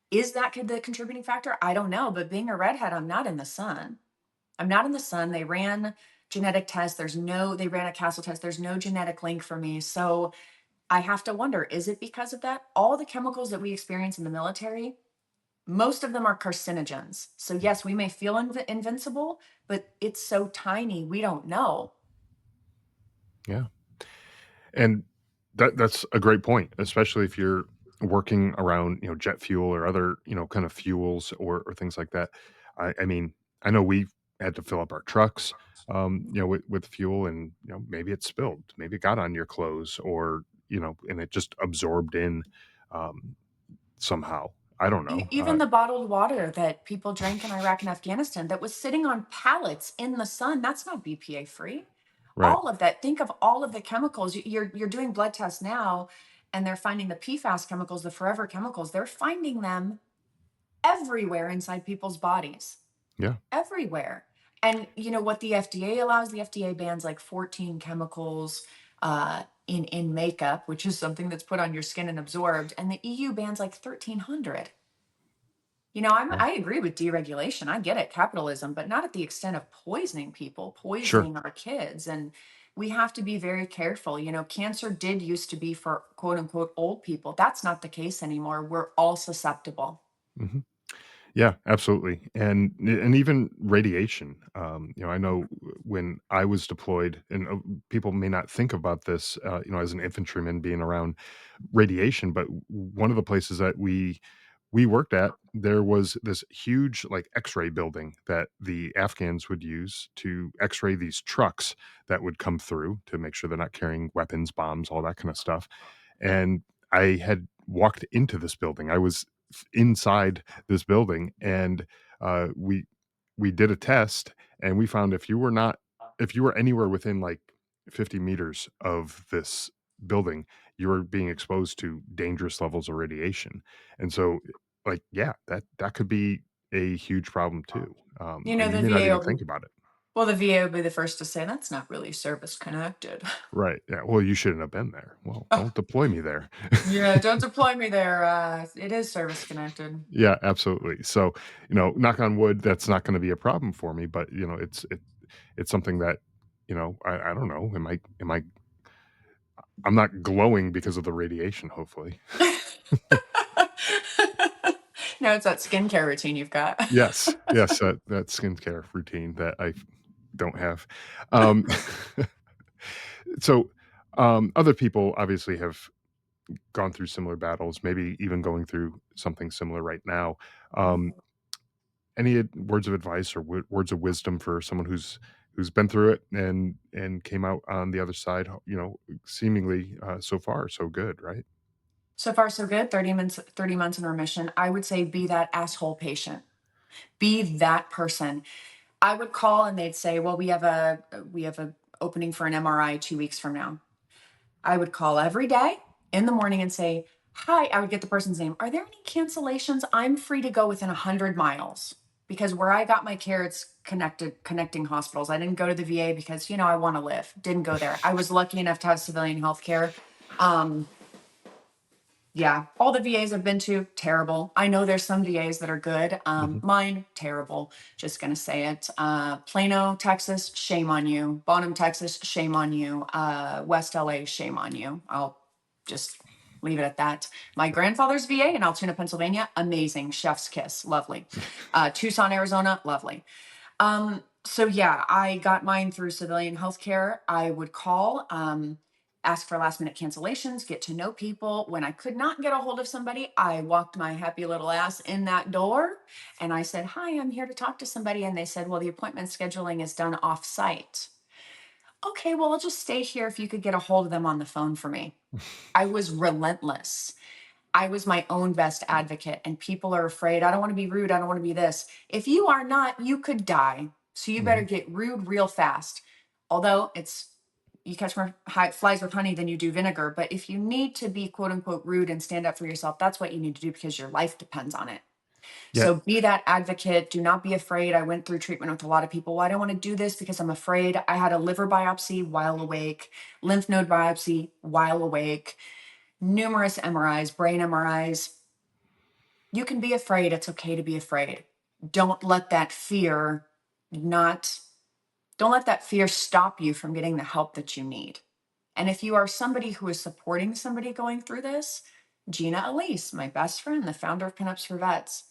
Is that the contributing factor? I don't know. But being a redhead, I'm not in the sun. I'm not in the sun. They ran genetic tests. They ran a castle test. There's no genetic link for me. So I have to wonder, is it because of that? All the chemicals that we experience in the military, most of them are carcinogens. So yes, we may feel invincible, but it's so tiny, we don't know. Yeah. And that's a great point, especially if you're working around, jet fuel or other, kind of fuels or things like that. I mean, I know we had to fill up our trucks, with fuel, and maybe it spilled, maybe it got on your clothes, or and it just absorbed in um, somehow. I don't know. Even the bottled water that people drank in Iraq and Afghanistan that was sitting on pallets in the sun, that's not BPA free. Right. All of that. Think of all of the chemicals. You're doing blood tests now, and they're finding the PFAS chemicals, the forever chemicals. They're finding them everywhere inside people's bodies, Yeah. everywhere. And you know what the FDA allows? The FDA bans like 14 chemicals in makeup, which is something that's put on your skin and absorbed, and the EU bans like 1,300. Yeah. I agree with deregulation. I get it, capitalism, but not at the extent of poisoning people, Sure. poisoning our kids. And we have to be very careful. Cancer did used to be for quote unquote old people. That's not the case anymore. We're all susceptible. Mhm. Yeah, absolutely. And even radiation. I know when I was deployed, and people may not think about this, as an infantryman being around radiation, but one of the places that we worked at, there was this huge like X-ray building that the Afghans would use to X-ray these trucks that would come through to make sure they're not carrying weapons, bombs, all that kind of stuff. And I had walked into this building. I was inside this building, and we did a test, and we found if you were anywhere within like 50 meters of this building, you were being exposed to dangerous levels of radiation. And so, like, yeah, that could be a huge problem too. And you The may not VA even will think be, about it. well, the VA will be the first to say that's not really service connected. Right. Yeah. Well, you shouldn't have been there. Well, don't deploy me there. Yeah, don't deploy me there. It is service connected. Yeah, absolutely. So, knock on wood, that's not going to be a problem for me. But it's something that, I don't know. I'm not glowing because of the radiation, hopefully. No, it's that skincare routine you've got. Yes, yes, that skincare routine that I don't have. Um, so, other people obviously have gone through similar battles, maybe even going through something similar right now. Um, any words of advice or words of wisdom for someone who's been through it and came out on the other side, seemingly so far so good, right? So far, so good. 30 months in remission. I would say be that asshole patient. Be that person. I would call and they'd say, "Well, we have a opening for an MRI 2 weeks from now." I would call every day in the morning and say, "Hi." I would get the person's name. "Are there any cancellations? I'm free to go within 100 miles." Because where I got my care, it's connecting hospitals. I didn't go to the VA because I want to live. Didn't go there. I was lucky enough to have civilian health care. Um, yeah, all the VAs I've been to, terrible. I know there's some VAs that are good. Mhm. Mine, terrible. Just gonna say it. Plano, Texas, shame on you. Bonham, Texas, shame on you. West LA, shame on you. I'll just leave it at that. My grandfather's VA in Altoona, Pennsylvania, amazing. Chef's kiss, lovely. Tucson, Arizona, lovely. So yeah, I got mine through civilian healthcare. I would call, ask for last minute cancellations, get to know people. When I could not get a hold of somebody, I walked my happy little ass in that door and I said, "Hi, I'm here to talk to somebody." And they said, "Well, the appointment scheduling is done off site." Okay, well, I'll just stay here if you could get a hold of them on the phone for me. I was relentless. I was my own best advocate, and people are afraid. I don't want to be rude. I don't want to be this. If you are not, you could die. So you better Mhm. get rude real fast. Although it's you catch more flies with honey than you do vinegar. But if you need to be quote unquote rude and stand up for yourself, that's what you need to do because your life depends on it. Yeah, So be that advocate. Do not be afraid. I went through treatment with a lot of people. Well, I don't want to do this because I'm afraid. I had a liver biopsy while awake, lymph node biopsy while awake, numerous MRIs, brain MRIs. You can be afraid. It's okay to be afraid. Don't let that fear not, don't let that fear stop you from getting the help that you need. And if you are somebody who is supporting somebody going through this, Gina Elise, my best friend, the founder of Pinups for Vets,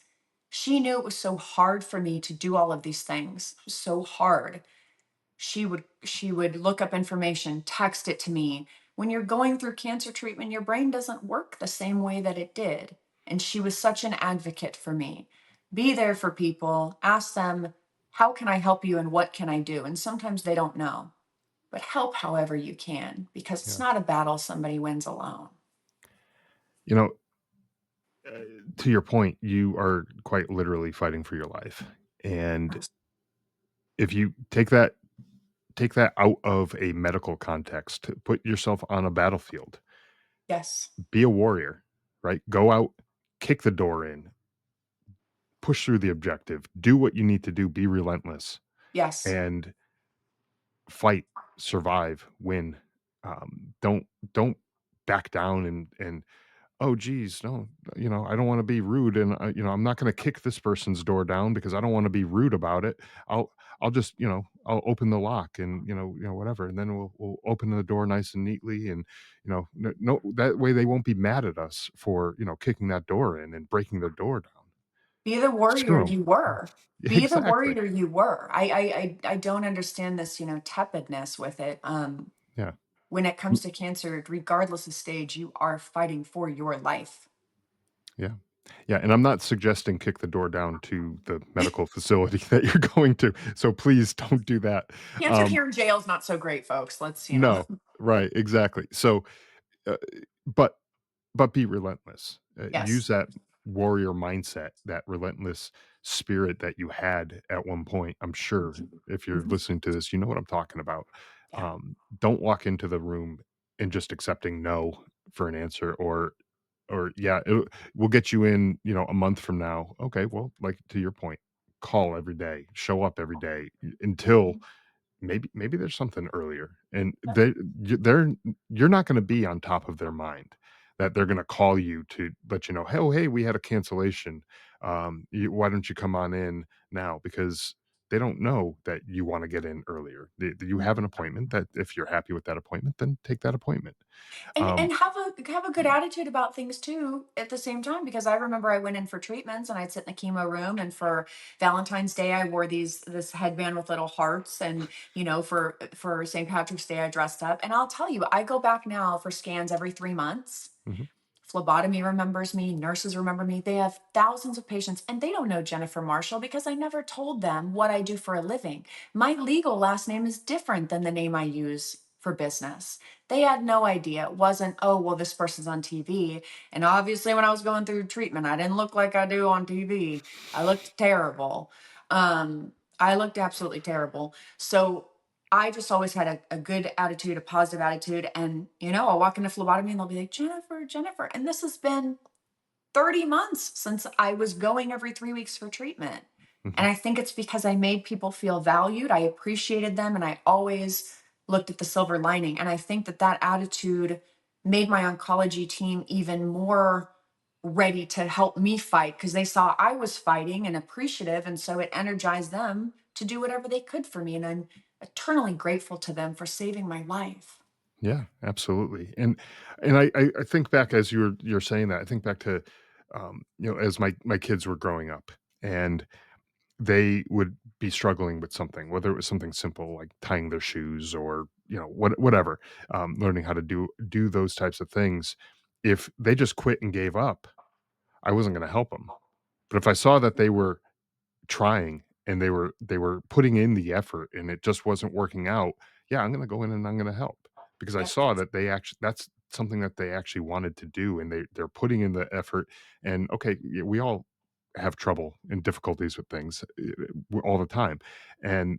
she knew it was so hard for me to do all of these things. It was so hard. She would look up information, text it to me. When you're going through cancer treatment, your brain doesn't work the same way that it did. And she was such an advocate for me. Be there for people, ask them, how can I help you and what can I do? And sometimes they don't know, but help however you can because it's yeah. not a battle somebody wins alone. You know, uh, to your point, you are quite literally fighting for your life, and Yes. if you take that out of a medical context, put yourself on a battlefield, Yes. be a warrior, right? Go out, kick the door in, push through the objective, do what you need to do, be relentless, Yes. and fight, survive, win. Don't back down and oh geez, no, I don't want to be rude, and I'm not going to kick this person's door down because I don't want to be rude about it. I'll I'll just I'll open the lock and whatever, and then we'll open the door nice and neatly, and no, that way they won't be mad at us for kicking that door in and breaking their door down. Be the warrior Screw them. you were. Be the Exactly. warrior you were. I don't understand this, tepidness with it. Yeah. When it comes to cancer, regardless of stage, you are fighting for your life. Yeah. Yeah, and I'm not suggesting kick the door down to the medical facility that you're going to, so please don't do that. Cancer Um, care in jail is not so great, folks. Let's. no, right, exactly. So, uh, but be relentless. Use Yes. that warrior mindset, that relentless spirit that you had at one point. I'm sure if you're Mhm. listening to this, you know what I'm talking about. Yeah. Don't walk into the room and just accepting no for an answer, or yeah, we'll get you in, a month from now. Okay, well, like to your point, call every day, show up every day until Mhm. maybe there's something earlier, and they're you're not going to be on top of their mind that they're going to call you to let you know, hey, oh, hey, we had a cancellation. Why don't you come on in now? Because they don't know that you want to get in earlier. You have an appointment. That if you're happy with that appointment, then take that appointment. And Um, have a good attitude about things too at the same time, because I remember I went in for treatments and I'd sit in the chemo room, and for Valentine's Day I wore this headband with little hearts, and for St. Patrick's Day I dressed up, and I'll tell you, I go back now for scans every 3 months. mhm, Phlebotomy remembers me, nurses remember me. They have thousands of patients and they don't know Jennifer Marshall because I never told them what I do for a living. My legal last name is different than the name I use for business. They had no idea. It wasn't, oh, well, this person's on TV. And obviously, when I was going through treatment, I didn't look like I do on TV. I looked terrible. I looked absolutely terrible. So I just always had a good attitude, a positive attitude. And, I'll walk into phlebotomy and they'll be like, Jennifer, Jennifer. And this has been 30 months since I was going every 3 weeks for treatment. mhm. And I think it's because I made people feel valued. I appreciated them and I always looked at the silver lining. And I think that attitude made my oncology team even more ready to help me fight because they saw I was fighting and appreciative. And so it energized them to do whatever they could for me. And I'm eternally grateful to them for saving my life. Yeah, absolutely. And I think back as you're saying that, I think back to as my kids were growing up, and they would be struggling with something, whether it was something simple like tying their shoes, or whatever, learning how to do those types of things. If they just quit and gave up, I wasn't going to help them. But if I saw that they were trying and they were putting in the effort and it just wasn't working out, yeah, I'm gonna go in and I'm gonna help, because I Yep. saw that that's something that they actually wanted to do, and they're putting in the effort. And okay, we all have trouble and difficulties with things all the time. And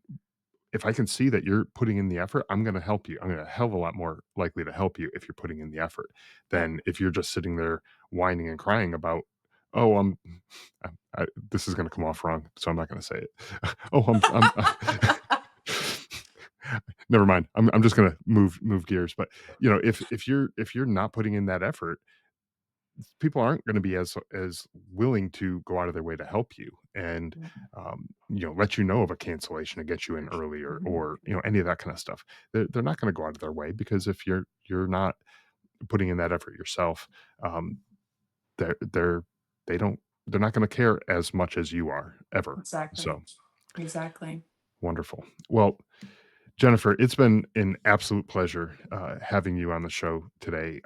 if I can see that you're putting in the effort, I'm going to help you. I'm going to hell of a lot more likely to help you if you're putting in the effort Yep. than if you're just sitting there whining and crying about, oh, this is going to come off wrong, so I'm not going to say it. oh, never mind. I'm just going to move gears. But if you're not putting in that effort, people aren't going to be as willing to go out of their way to help you and let you know of a cancellation to get you in earlier or any of that kind of stuff. They're not going to go out of their way because if you're not putting in that effort yourself, um, they're they don't they're not going to care as much as you are ever. Exactly. So Exactly. wonderful. Well, Jennifer, it's been an absolute pleasure having you on the show today.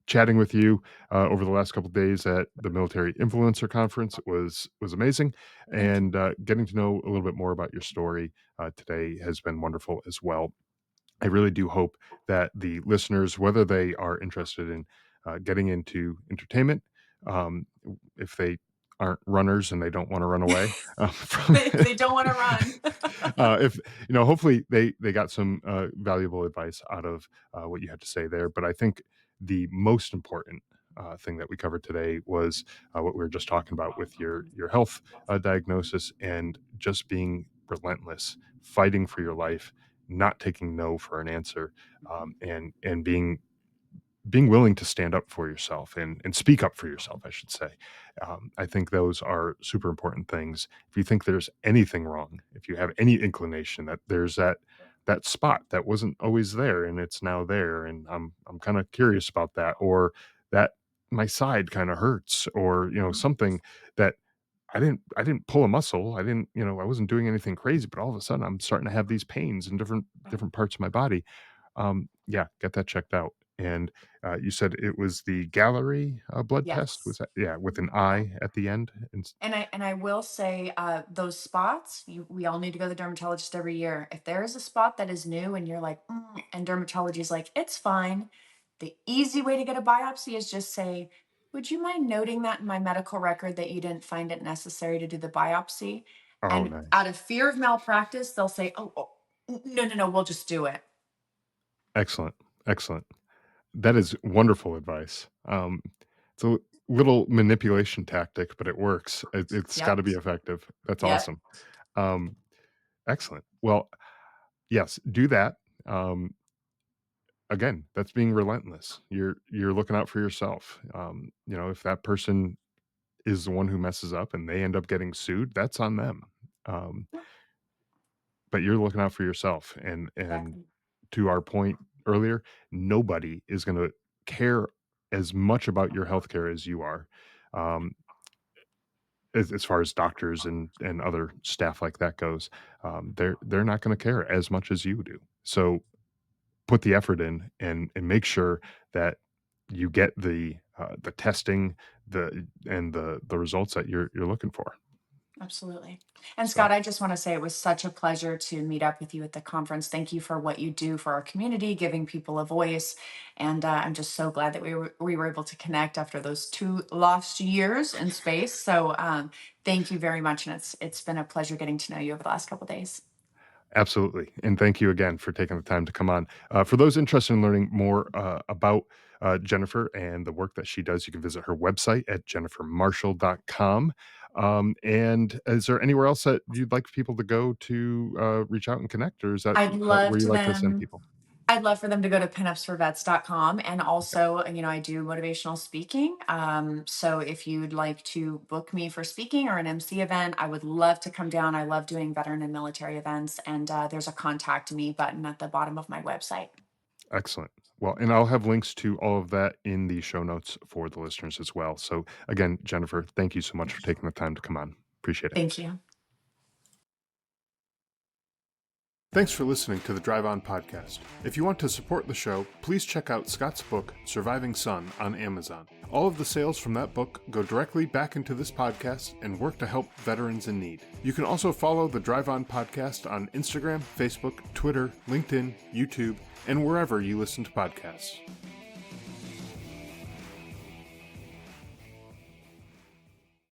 Chatting with you over the last couple of days at the Military Influencer Conference was amazing, Thank you. and getting to know a little bit more about your story today has been wonderful as well. I really do hope that the listeners, whether they are interested in getting into entertainment, um, if they aren't runners and they don't want to run away from They don't want to run. if hopefully they got some valuable advice out of what you had to say there. But I think the most important thing that we covered today was what we were just talking about with your health diagnosis and just being relentless, fighting for your life, not taking no for an answer, and being willing to stand up for yourself and speak up for yourself, I should say. I think those are super important things. If you think there's anything wrong, if you have any inclination that there's that spot that wasn't always there and it's now there, and I'm kind of curious about that, or that my side kind of hurts, or something that I didn't pull a muscle. I didn't, I wasn't doing anything crazy, but all of a sudden I'm starting to have these pains in different parts of my body. Yeah, get that checked out. And you said it was the Gallery blood test. Was Yes. that, yeah, with an Yeah. I at the end? And I will say, those spots, we all need to go to the dermatologist every year. If there is a spot that is new and you're like, and dermatology is like, it's fine. The easy way to get a biopsy is just say, would you mind noting that in my medical record that you didn't find it necessary to do the biopsy? Oh, And out nice. of fear of malpractice, they'll say, oh, no, no, no, we'll just do it. Excellent. Excellent. That is wonderful advice. It's a little manipulation tactic, but it works. It's got Yep. to be effective. That's Yep. awesome. Um, Excellent. Well, yes, do that. Um, Again, that's being relentless. You're looking out for yourself. If that person is the one who messes up and they end up getting sued, that's on them. Um, but you're looking out for yourself, and Exactly. to our point earlier, nobody is going to care as much about your healthcare as you are. Um, as far as doctors and other staff like that goes, they're not going to care as much as you do. So put the effort in and make sure that you get the testing the results that you're looking for. Absolutely. And So Scott, I just want to say it was such a pleasure to meet up with you at the conference. Thank you for what you do for our community, giving people a voice. And I'm just so glad that we were able to connect after those 2 lost years in space. So thank you very much. And it's been a pleasure getting to know you over the last couple of days. absolutely. And thank you again for taking the time to come on. For those interested in learning more about Jennifer and the work that she does, you can visit her website at jennifermarshall.com. And is there anywhere else that you'd like people to go to reach out and connect, or is that I'd love where you to like to send them. people? I'd love for them to go to pinupsforvets.com. And also, I do motivational speaking. So if you'd like to book me for speaking or an MC event, I would love to come down. I love doing veteran and military events. And there's a contact me button at the bottom of my website. Excellent. Well, and I'll have links to all of that in the show notes for the listeners as well. So, again, Jennifer, thank you so much for taking the time to come on. Appreciate it. Thank you. Thanks for listening to the Drive On podcast. If you want to support the show, please check out Scott's book, Surviving Son, on Amazon. All of the sales from that book go directly back into this podcast and work to help veterans in need. You can also follow the Drive On podcast on Instagram, Facebook, Twitter, LinkedIn, YouTube, and wherever you listen to podcasts.